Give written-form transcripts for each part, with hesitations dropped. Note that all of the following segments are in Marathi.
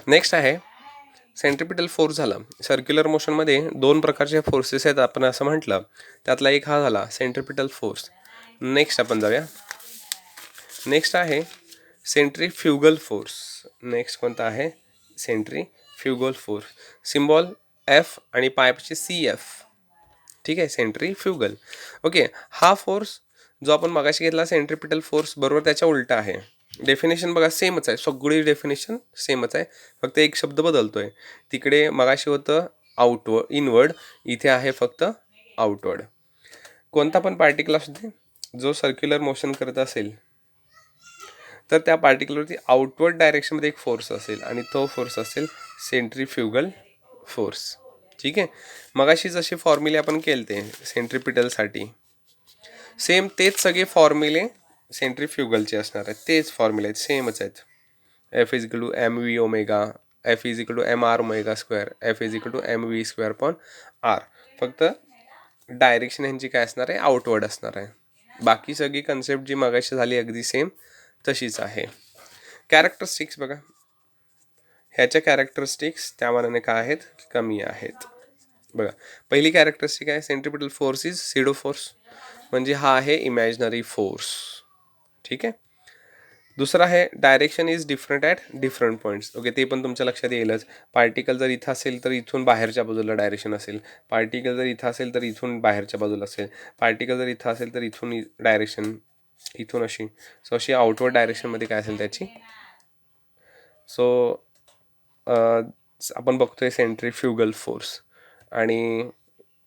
नेक्स्ट आहे सेंट्रिपिटल फोर्स झाला. सर्क्युलर मोशनमध्ये दोन प्रकारचे फोर्सेस आहेत आपण असं म्हटलं, त्यातला एक हा झाला सेंट्रिपिटल फोर्स. नेक्स्ट आपण जाऊया. नेक्स्ट आहे सेंट्रीफ्युगल फोर्स. नेक्स्ट कोणता आहे? Centrifugal force. सिम्बॉल एफ आणि पायापाशी CF. ठीक आहे, सेंट्रीफ्युगल. ओके, हा फोर्स जो आपण मगाशी घेतला सेंट्रिपिटल फोर्स बरोबर त्याच्या उलटा आहे. डेफिनेशन बघा सेमच आहे, सगळी डेफिनेशन सेमच आहे, फक्त एक शब्द बदलतोय. तिकडे मगाशी होतं इनवर्ड, इथे आहे फक्त आउटवर्ड. कोणता पण पार्टिकल असू दे जो सर्क्युलर मोशन करत असेल तर त्या पार्टिकलवरती आउटवर्ड डायरेक्शनमध्ये एक फोर्स असेल आणि तो फोर्स असेल सेंट्रीफ्युगल फोर्स. ठीक आहे, मगाशी जसे फॉर्म्युले आपण केले सेंट्रिपिटलसाठी, सेम तेच सगळे फॉर्म्युले सेंट्रीफ्युगलचे असणार आहेत. तेच फॉर्म्युले आहेत, सेमच आहेत. F is equal to mv omega, F is equal to mr omega square, F is equal to mv square upon r. फक्त डायरेक्शन ह्यांची काय असणार आहे? आउटवर्ड असणार आहे. बाकी सगळी कन्सेप्ट जी मगाशी झाली अगदी सेम तशीच आहे. कॅरेक्टरिस्टिक्स बघा, ह्याच्या कॅरेक्टरिस्टिक्स त्या मानाने काय आहेत? कमी आहेत. बघा, पहिली कॅरेक्टरिस्टिक आहे सेंट्रिपिटल फोर्स इज सिडो फोर्स, म्हणजे हा आहे इमॅजिनरी फोर्स. ठीक आहे. दुसरा आहे direction is different at different points. Okay, ते पण तुमच्या लक्षात येईलच. पार्टिकल जर इथं असेल तर इथून बाहेरच्या बाजूला डायरेक्शन असेल, पार्टिकल जर इथं असेल तर इथून बाहेरच्या बाजूला असेल, पार्टिकल जर इथं असेल तर इथून डायरेक्शन इथून अशी. सो अशी आउटवर्ड डायरेक्शनमध्ये काय असेल त्याची. सो आपण बघतोय सेंट्रीफ्युगल फोर्स आणि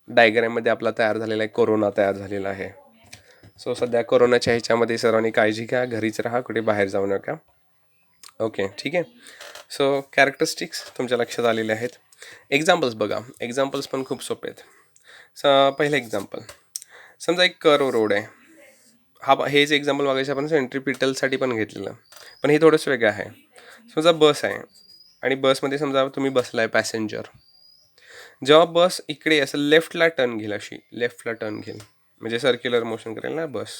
डायग्रॅममध्ये आपला तयार झालेला आहे कोरोना तयार झालेला आहे. सो सध्या कोरोनाच्या ह्याच्यामध्ये सर्वांनी काळजी घ्या, घरीच राहा, कुठे बाहेर जाऊ नका. ओके, ठीक आहे. सो कॅरेक्टरिस्टिक्स तुमच्या लक्षात आलेले आहेत. एक्झाम्पल्स बघा, एक्झाम्पल्स पण खूप सोपे आहेत. पहिलं एक्झाम्पल, समजा एक कर्व रोड आहे. हेच एक्झाम्पल मागायचं आपण सेंट्रिपिटलसाठी पण घेतलेलं, पण हे थोडंसं वेगळं आहे. समजा बस आहे आणि बसमध्ये समजा तुम्ही बसलाय पॅसेंजर. जेव्हा बस इकडे असं लेफ्टला टर्न घेईल, अशी लेफ्टला टर्न घेईल म्हणजे सर्क्युलर मोशन करेल ना बस,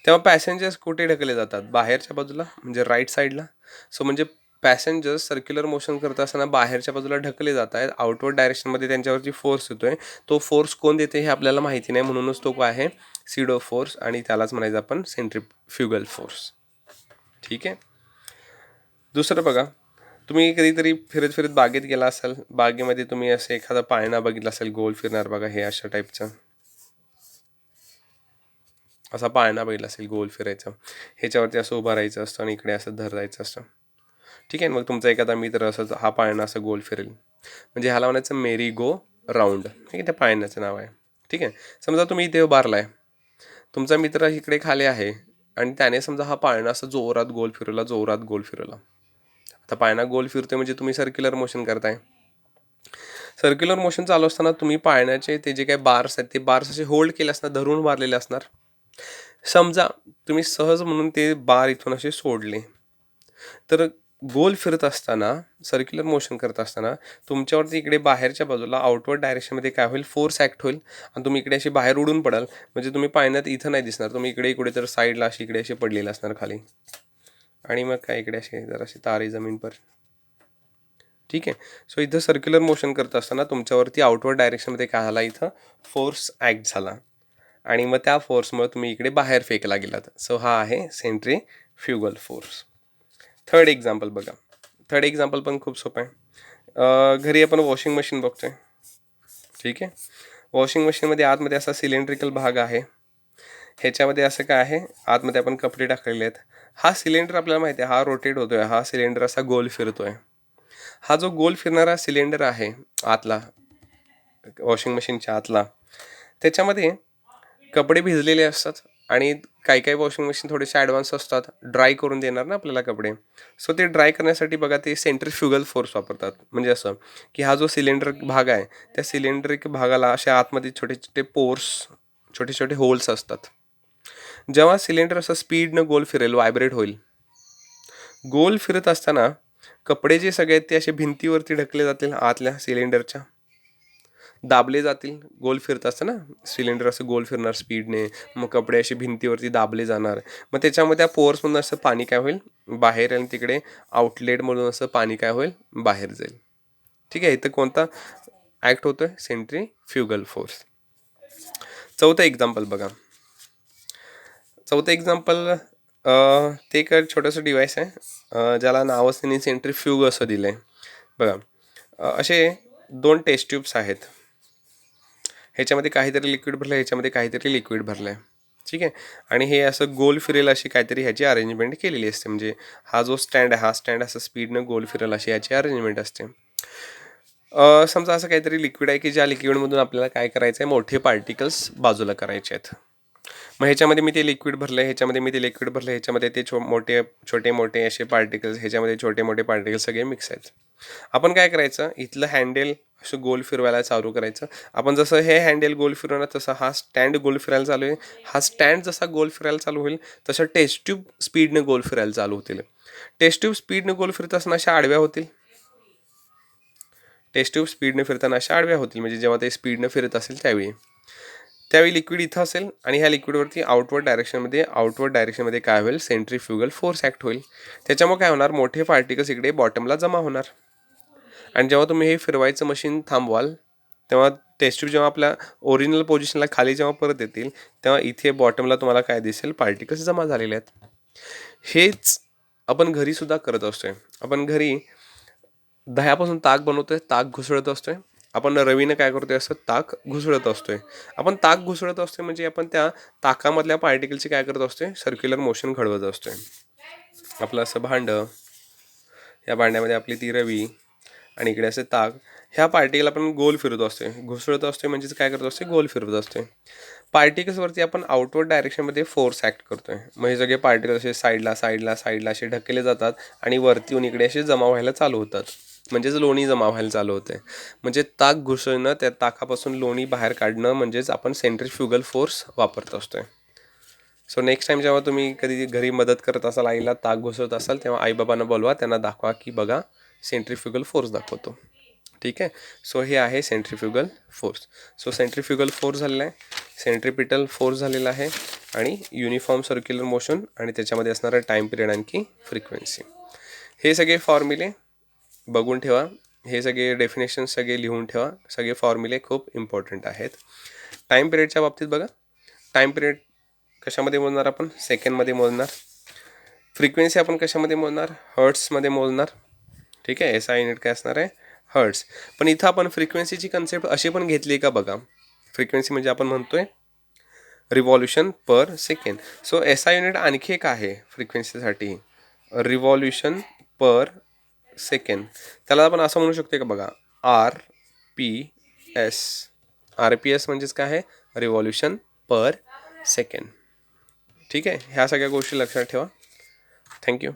तेव्हा पॅसेंजर्स कुठे ढकले जातात? बाहेरच्या बाजूला, म्हणजे राईट साईडला. सो म्हणजे पॅसेंजर्स सर्क्युलर मोशन करत असताना बाहेरच्या बाजूला ढकले जात आहेत. आउटवर्ड डायरेक्शनमध्ये त्यांच्यावरती फोर्स येतोय. तो फोर्स कोण देते हे आपल्याला माहिती नाही, म्हणूनच तो काय आहे? सिडो फोर्स, आणि त्यालाच म्हणायचं आपण सेंट्रीफ्युगल फोर्स. ठीक आहे. दुसरं बघा, तुम्ही कधीतरी फिरत फिरत बागेत गेला असाल, बागेमध्ये तुम्ही असं एखादा पाळणा बघितला असेल गोल फिरणार बघा, हे अशा टाईपचं असा पाळणा बघितला असेल गोल फिरायचं. ह्याच्यावरती असं उभं राहायचं असतं आणि इकडे असं धरायचं असतं. ठीक आहे. मग तुमचा एखादा मित्र असं हा पाळणा असं गोल फिरेल, म्हणजे ह्याला म्हणायचं मेरी गो राऊंड. ठीक आहे, त्या पाळण्याचं नाव आहे. ठीक आहे. समजा तुम्ही इथे उभारलाय, तुमचा मित्र इकडे खाली आहे आणि त्याने समजा हा पाळणा असं जोरात गोल फिरवला, जोरात गोल फिरवला. आता पाळणा गोल फिरतोय म्हणजे तुम्ही सर्क्युलर मोशन करताय. सर्क्युलर मोशन चालू असताना तुम्ही पाळण्याचे ते जे काही बार्स आहेत ते बार्स असे होल्ड केले असणार, धरून मारलेले असणार. समजा तुम्ही सहज म्हणून ते बार इथून असे सोडले, तर गोल फिरत असताना सर्क्युलर मोशन करत असताना तुमच्यावरती इकडे बाहेरच्या बाजूला आउटवर्ड डायरेक्शनमध्ये काय होईल? फोर्स ॲक्ट होईल आणि तुम्ही इकडे अशी बाहेर उडून पडाल. म्हणजे तुम्ही पाळण्यात इथं नाही दिसणार, तुम्ही इकडे इकडे तर साईडला अशी इकडे असे पडलेले असणार खाली, आणि मग काय इकडे असे जराशी तारे जमीन पर. ठीक आहे. सो इथं सर्क्युलर मोशन करत असताना तुमच्यावरती आउटवर्ड डायरेक्शनमध्ये काय झाला? इथं फोर्स ॲक्ट झाला आणि मग त्या फोर्समुळे तुम्ही इकडे बाहेर फेकला गेलात. सो हा आहे सेंट्रीफ्युगल फोर्स. थर्ड एक्झाम्पल बघा, थर्ड एक्झाम्पल पण खूप सोपं आहे. घरी आपण वॉशिंग मशीन बघतोय. ठीक आहे. वॉशिंग मशीनमध्ये आतमध्ये असा सिलेंड्रिकल भाग आहे, ह्याच्यामध्ये असं काय आहे? आतमध्ये आपण कपडे टाकलेले आहेत. हा सिलेंडर आपल्याला माहिती आहे, हा रोटेट होतोय, हा सिलेंडर असा गोल फिरतोय. हा जो गोल फिरणारा सिलेंडर आहे आतला, वॉशिंग मशीनच्या आतला, त्याच्यामध्ये कपडे भिजलेले असतात आणि काही काही वॉशिंग मशीन थोडेसे ॲडव्हान्स असतात, ड्राय करून देणार ना आपल्याला कपडे. सो ते ड्राय करण्यासाठी बघा ते सेंट्रीफ्युगल फोर्स वापरतात. म्हणजे असं की हा जो सिलेंडर भाग आहे त्या सिलेंडरिक भागाला अशा आतमध्ये छोटे छोटे पोर्स, छोटे छोटे होल्स असतात. जेव्हा सिलेंडर असं स्पीडनं गोल फिरेल, व्हायब्रेट होईल, गोल फिरत असताना कपडे जे सगळे आहेत ते असे भिंतीवरती ढकले जातील आतल्या सिलेंडरच्या. दाबले जातील, गोल फिरत असतं ना सिलेंडर, असं गोल फिरणार स्पीडने, मग कपडे असे भिंतीवरती दाबले जाणार, मग त्याच्यामध्ये त्या पोअर्समधून असं पाणी काय होईल बाहेर, आणि तिकडे आउटलेटमधून असं पाणी काय होईल बाहेर जाईल. ठीक आहे, इथं कोणता ॲक्ट होतोय सेंट्रीफ्युगल फोर्स. चौथं एक्झाम्पल बघा. चौथं एक्झाम्पल ते एक छोटंसं डिव्हाइस आहे, ज्याला नावच त्यांनी सेंट्रीफ्यूग असं दिलं आहे. बघा, असे 2 टेस्ट ट्यूब्स आहेत. ह्याच्यामध्ये काहीतरी लिक्विड भरलं आहे, ह्याच्यामध्ये काहीतरी लिक्विड भरलं आहे. ठीक आहे, आणि हे असं गोल फिरेल अशी काहीतरी ह्याची अरेंजमेंट केलेली असते. म्हणजे हा जो स्टँड आहे, हा स्टँड असं स्पीडनं गोल फिरेल अशी ह्याची अरेंजमेंट असते. समजा असं काहीतरी लिक्विड आहे की ज्या लिक्विडमधून आपल्याला काय करायचं आहे, मोठे पार्टिकल्स बाजूला करायचे आहेत. मग ह्याच्यामध्ये मी ते लिक्विड भरलं आहे, ह्याच्यामध्ये मी ते लिक्विड भरलं आहे, ह्याच्यामध्ये ते छोटे मोठे असे पार्टिकल्स, ह्याच्यामध्ये छोटे मोठे पार्टिकल्स सगळे मिक्स आहेत. आपण काय करायचं, इथलं हँडेल असं गोल फिरवायला चालू करायचं. आपण जसं हे हँडेल गोल फिरवणार तसं हा स्टँड गोल फिरायला चालू आहे. हा स्टँड जसा गोल फिरायला चालू होईल तसं टेस्ट ट्यूब स्पीडनं गोल फिरायला चालू होतील. टेस्ट ट्यूब स्पीडनं गोल फिरत असताना अशा आडव्या होतील. टेस्ट ट्यूब स्पीडनं फिरताना अशा आडव्या होतील, म्हणजे जेव्हा ते स्पीडनं फिरत असेल त्यावेळी लिक्विड इथं असेल, आणि ह्या लिक्विडवरती आउटवर्ड डायरेक्शनमध्ये काय होईल, सेंट्रीफ्युगल फोर्स ॲक्ट होईल. त्याच्यामुळे काय होणार, मोठे पार्टिकल्स इकडे बॉटमला जमा होणार. आणि जेव्हा तुम्ही हे फिरवायचं मशीन थांबवाल, तेव्हा टेस्ट ट्यूब जेव्हा आपल्या ओरिजिनल पोझिशनला खाली जेव्हा परत येतील, तेव्हा इथे बॉटमला तुम्हाला काय दिसेल, पार्टिकल्स जमा झालेले आहेत. हेच आपण घरीसुद्धा करत असतोय. आपण घरी दह्यापासून ताक बनवतोय, ताक घुसळत असतोय. आपण रवीनं काय करतोय, असं ताक घुसळत असतोय. आपण ताक घुसळत असतोय म्हणजे आपण त्या ताकामधल्या पार्टिकलची काय करत असतोय, सर्क्युलर मोशन घडवत असतोय. आपलं असं भांडं, या भांड्यामध्ये आपली ती रवी, आणि इकडे असं ताक, ह्या पार्टिकल आपण गोल फिरवत असतोय. घुसळत असतोय म्हणजेच काय करत असतोय, गोल फिरवत असतोय. पार्टिकल्सवरती आपण आउटवर्ड डायरेक्शनमध्ये फोर्स ॲक्ट करतोय. मग हे सगळे पार्टिकल्स असे साईडला असे ढकलले जातात, आणि वरती येऊन इकडे असे जमा व्हायला चालू होतात. म्हणजेच लोणी जमा व्हायला चालू होते. म्हणजे ताक घुसळणं, त्या ताकापासून लोणी बाहेर काढणं, म्हणजेच आपण सेंट्रीफ्युगल फोर्स वापरत असतोय. सो नेक्स्ट टाइम जेव्हा तुम्ही कधी घरी मदत करत असाल, आईला ताक घुसळत असाल, तेव्हा आईबाबांना बोलवा, त्यांना दाखवा की बघा सेंट्रीफ्युगल फोर्स दाखवतो. ठीक आहे. सो हे आहे centrifugal force. So centrifugal force झालेला आहे, सेंट्रीपिटल फोर्स झालेला आहे, आणि युनिफॉर्म सर्क्युलर मोशन, आणि त्याच्यामध्ये असणारा टाईम पिरियड आणखी फ्रिक्वेन्सी. हे सगळे फॉर्म्युले बघून ठेवा. हे सगळे डेफिनेशन सगळे लिहून ठेवा. सगळे फॉर्म्युले खूप इम्पॉर्टंट आहेत. टाईम पिरियडच्या बाबतीत बघा, टाईम पिरियड कशामध्ये मोजणार, आपण सेकंडमध्ये मोजणार. फ्रिक्वेन्सी आपण कशामध्ये मोजणार, हर्ट्समध्ये मोजणार. ठीक आहे, SI युनिट काय असणार आहे, हर्ट्स. पण इथं आपण फ्रिक्वेन्सीची कन्सेप्ट अशी पण घेतली का बघा. फ्रिक्वेन्सी म्हणजे आपण म्हणतोय रिव्हॉल्युशन पर सेकंड. सो SI युनिट आणखी एक आहे फ्रिक्वेन्सीसाठी, रिव्हॉल्युशन पर सेकंड. त्याला आपण असं म्हणू शकतो का बघा, RPS. RPS म्हणजेच काय आहे, रिव्हॉल्युशन पर सेकंड. ठीक आहे, ह्या सगळ्या गोष्टी लक्षात ठेवा. थँक्यू.